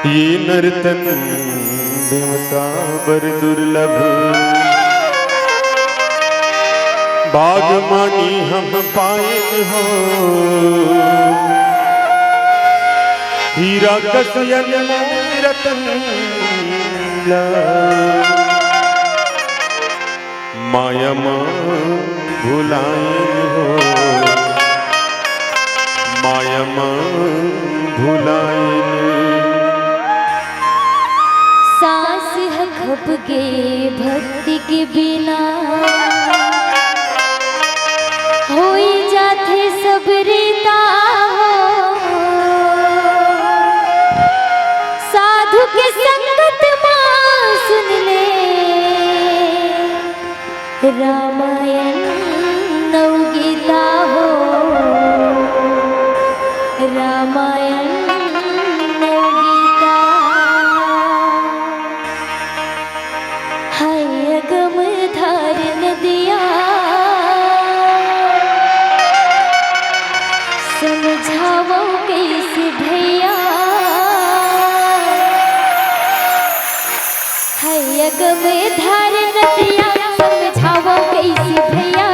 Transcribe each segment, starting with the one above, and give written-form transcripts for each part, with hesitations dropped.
ये नर्तन देवता बर दुर्लभ, बाग मानी हम पाए हो। हीरा कसियन रतन माया भुलाए हो, माया भुलाए। सांस है खपके भक्ति के बिना, हो जाते सब रीता हो। साधु के संगत मां सुन ले, रामायण नवगीता हो, रामायण नवगीता। हाय अगम धार नदिया, समझावो कैसे भैया। हाय अगम धार नदिया, समझावो कैसे भैया।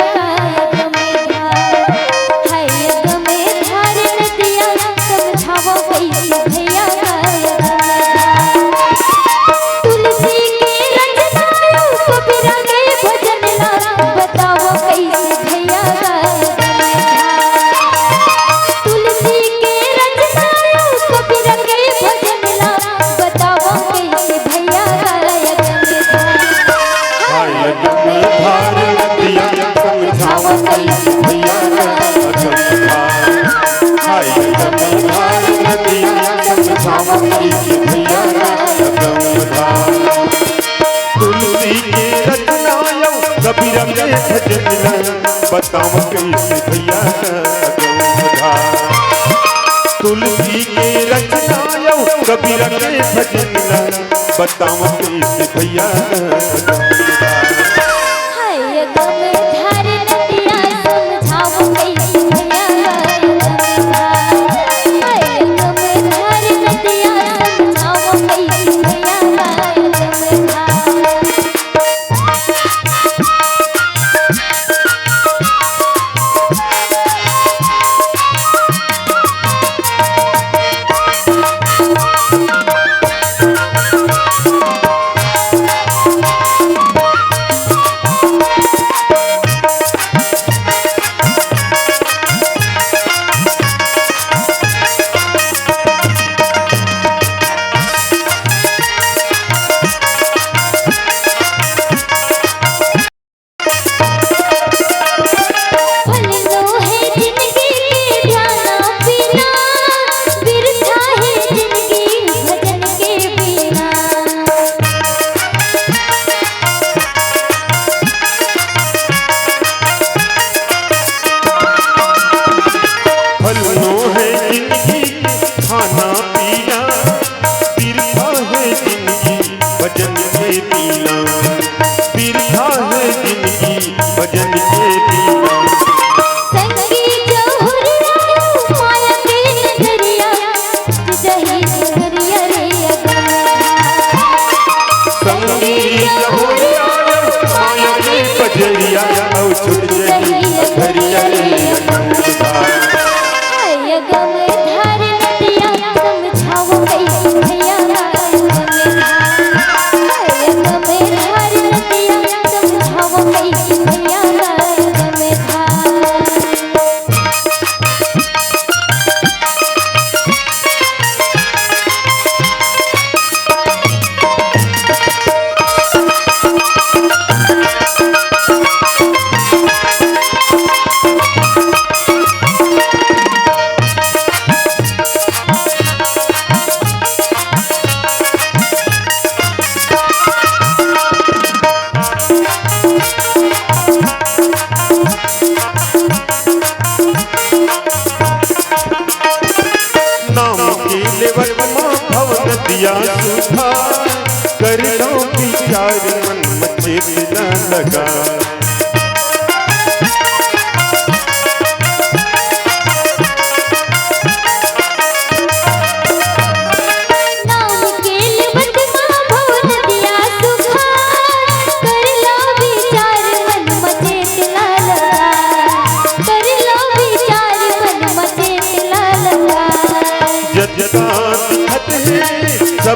कबीर के भजन बताओ कैसे भैया। तुलसी के रचना कबीर के भजन बताओ कैसे भैया।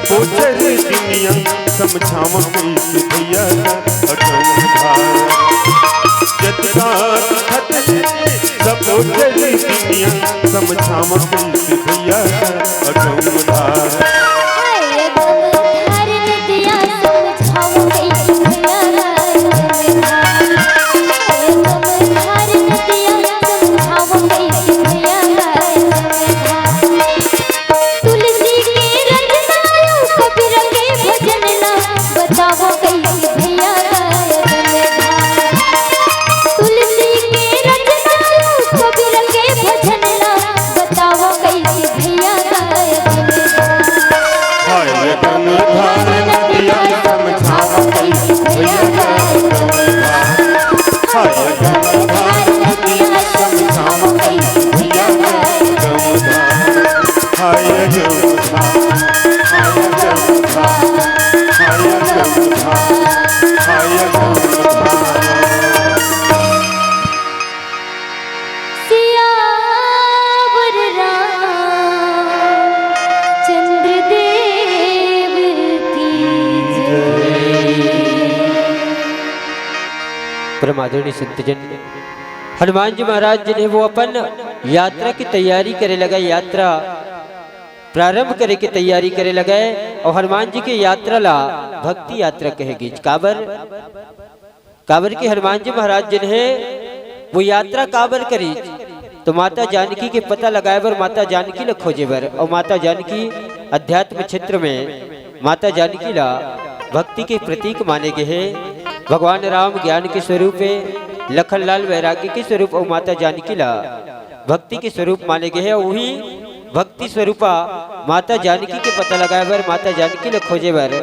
सबो चली दुनिया समझावा कैसे भैया अगम धार जतरा दिखत है सबो चली दुनिया समझावा कैसे भैया अगम धार परम आदरणीय संतजन, हनुमान जी महाराज जी ने वो अपन यात्रा की तैयारी करे लगा, यात्रा प्रारंभ करे की तैयारी करे लगे। और हनुमान जी की यात्रा ला भक्ति यात्रा कहेगी। काबर की हनुमान जी महाराज जी ने वो यात्रा काबर करी तो माता जानकी के पता लगाए बर, माता जानकी ला खोजे बर। और माता जानकी अध्यात्म क्षेत्र में माता जानकी ला भक्ति के प्रतीक माने गए हैं। भगवान राम ज्ञान के स्वरूप है, लखनलाल वैराग्य के स्वरूप और माता जानकी ला भक्ति के स्वरूप माने गए हैं। वही भक्ति स्वरूपा माता जानकी के पता लगाए बर, माता जानकी ला खोजे बर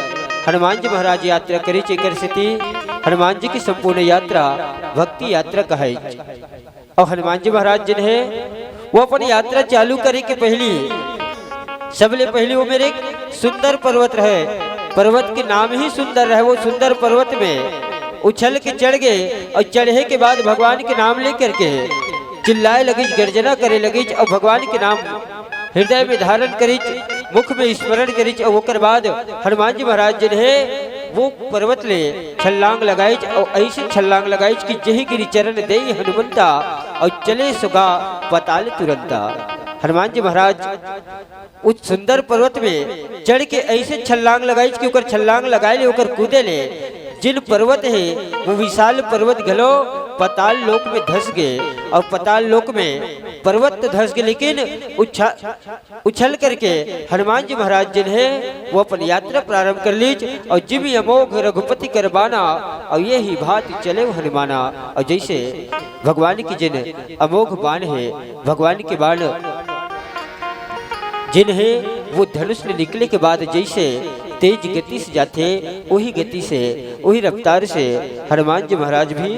हनुमान जी महाराज यात्रा करी। चेकर स्थिति हनुमान जी की संपूर्ण यात्रा भक्ति यात्रा कहे। और हनुमान जी महाराज जिन है वो अपनी यात्रा चालू करे के पहली सबले पहले वो मेरे सुंदर पर्वत रहे, पर्वत के नाम ही सुंदर रहे। वो सुंदर पर्वत में उछल के चढ़ गए और चढ़े के बाद भगवान के नाम लेकर के चिल्लाए लगी, गर्जना करे लगी और भगवान के नाम हृदय में धारण करी, मुख में स्मरण करी। और ओकर बाद हनुमान जी महाराज जिन है वो पर्वत ले छलांग लगाई और ऐसे छलांग लगाई कि जही गिरी चरण दे हनुमंता और चले सुगा पताल तुरंता। हनुमान जी महाराज उस सुंदर पर्वत में चढ़ के ऐसे छलांग लगाई कि ओकर छलांग लगाए ले, ओकर कूदे ले। जिन पर्वत है वो विशाल पर्वत घलो पताल लोक में धस गए। और पताल लोक में पर्वत तो धस गए, लेकिन उछल करके हनुमान जी महाराज जिन है वो अपन यात्रा प्रारंभ कर लीज। और जिमी अमोघ रघुपति करबाना और ये ही भात चले वो हनुमाना। और जैसे भगवान की जिन अमोघ बाण है, भगवान के बाण जिन है वो धनुष ने निकले के बाद जैसे तेज गति से जाते, वही गति से वही रफ्तार से हनुमान जी महाराज भी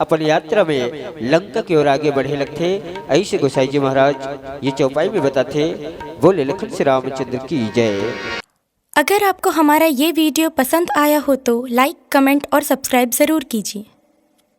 अपन यात्रा में लंका की ओर आगे बढ़े लगते। ऐसे गोसाई जी महाराज ये चौपाई में बताते। बोले लखन श्री रामचंद्र की जय। अगर आपको हमारा ये वीडियो पसंद आया हो तो लाइक, कमेंट और सब्सक्राइब ज़रूर कीजिए।